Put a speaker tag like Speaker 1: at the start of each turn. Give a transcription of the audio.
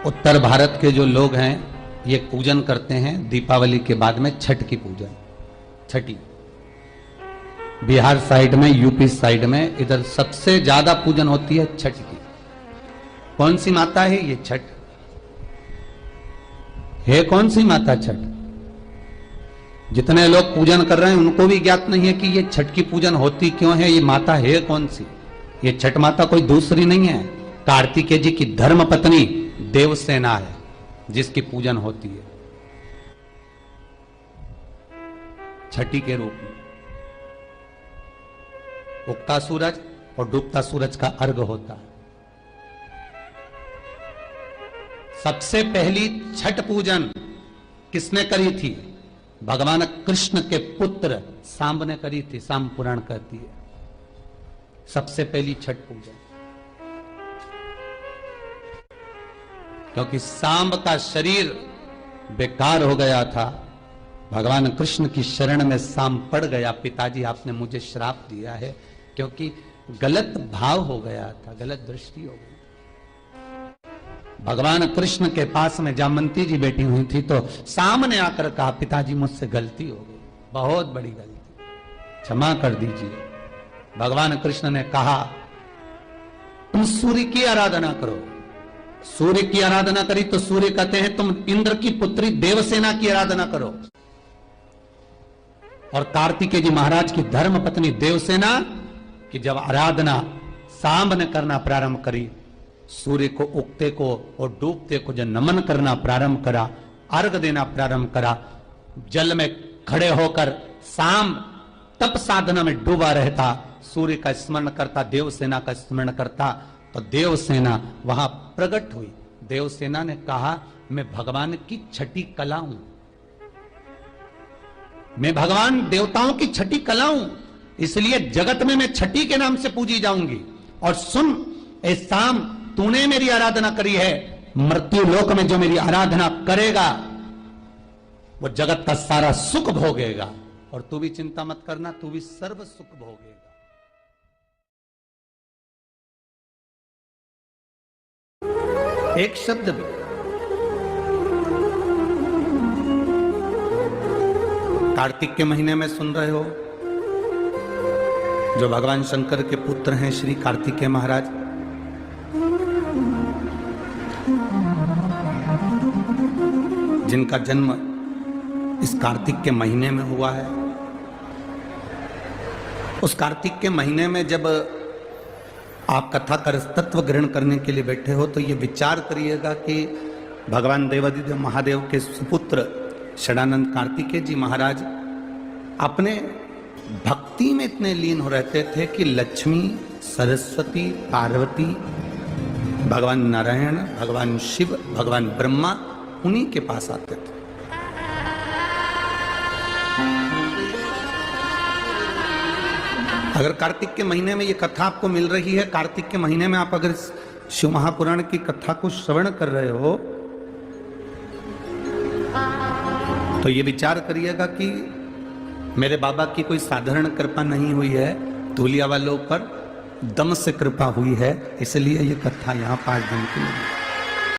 Speaker 1: उत्तर भारत के जो लोग हैं ये पूजन करते हैं दीपावली के बाद में छठ की पूजन, छठी। बिहार साइड में, यूपी साइड में, इधर सबसे ज्यादा पूजन होती है छठ की। कौन सी माता है ये छठ? है कौन सी माता छठ? जितने लोग पूजन कर रहे हैं उनको भी ज्ञात नहीं है कि ये छठ की पूजन होती क्यों है, ये माता है कौन सी। ये छठ माता कोई दूसरी नहीं है, कार्तिकेय जी की धर्म पत्नी देवसेना है जिसकी पूजन होती है छठी के रूप में। उगता सूरज और डूबता सूरज का अर्घ होता है। सबसे पहली छठ पूजन किसने करी थी? भगवान कृष्ण के पुत्र सांब ने करी थी। सांब पुराण कहती है सबसे पहली छठ पूजन, क्योंकि सांब का शरीर बेकार हो गया था। भगवान कृष्ण की शरण में सांब पड़ गया। पिताजी आपने मुझे श्राप दिया है, क्योंकि गलत भाव हो गया था, गलत दृष्टि हो गई। भगवान कृष्ण के पास में जामंती जी बैठी हुई थी तो सांब ने आकर कहा, पिताजी मुझसे गलती हो गई, बहुत बड़ी गलती, क्षमा कर दीजिए। भगवान कृष्ण ने कहा, तुम सूर्य की आराधना करो। सूर्य की आराधना करी तो सूर्य कहते हैं तुम इंद्र की पुत्री देवसेना की आराधना करो। और कार्तिकेय जी महाराज की धर्म पत्नी देवसेना की जब आराधना सांब ने करना प्रारंभ करी, सूर्य को उगते को और डूबते को जब नमन करना प्रारंभ करा, अर्घ देना प्रारंभ करा, जल में खड़े होकर सांब तप साधना में डूबा रहता, सूर्य का स्मरण करता, देवसेना का स्मरण करता, तो देवसेना वहां प्रकट हुई। देवसेना ने कहा, मैं भगवान की छठी कला हूं, मैं भगवान देवताओं की छठी कला हूं, इसलिए जगत में मैं छठी के नाम से पूजी जाऊंगी। और सुन ए सांब, तूने मेरी आराधना करी है, मृत्यु लोक में जो मेरी आराधना करेगा वो जगत का सारा सुख भोगेगा, और तू भी चिंता मत करना, तू भी सर्व सुख भोगेगा। एक शब्द भी कार्तिक के महीने में सुन रहे हो, जो भगवान शंकर के पुत्र हैं श्री कार्तिकेय महाराज, जिनका जन्म इस कार्तिक के महीने में हुआ है। उस कार्तिक के महीने में जब आप कथा कर तत्व ग्रहण करने के लिए बैठे हो तो ये विचार करिएगा कि भगवान देवादिदेव महादेव के सुपुत्र षडानंद कार्तिकेय जी महाराज अपने भक्ति में इतने लीन हो रहते थे कि लक्ष्मी, सरस्वती, पार्वती, भगवान नारायण, भगवान शिव, भगवान ब्रह्मा उन्हीं के पास आते थे। अगर कार्तिक के महीने में ये कथा आपको मिल रही है, कार्तिक के महीने में आप अगर शिव महापुराण की कथा को श्रवण कर रहे हो, तो ये विचार करिएगा कि मेरे बाबा की कोई साधारण कृपा नहीं हुई है, धूलिया वालों पर दम से कृपा हुई है, इसलिए ये कथा यहाँ 5 दिन की लगी।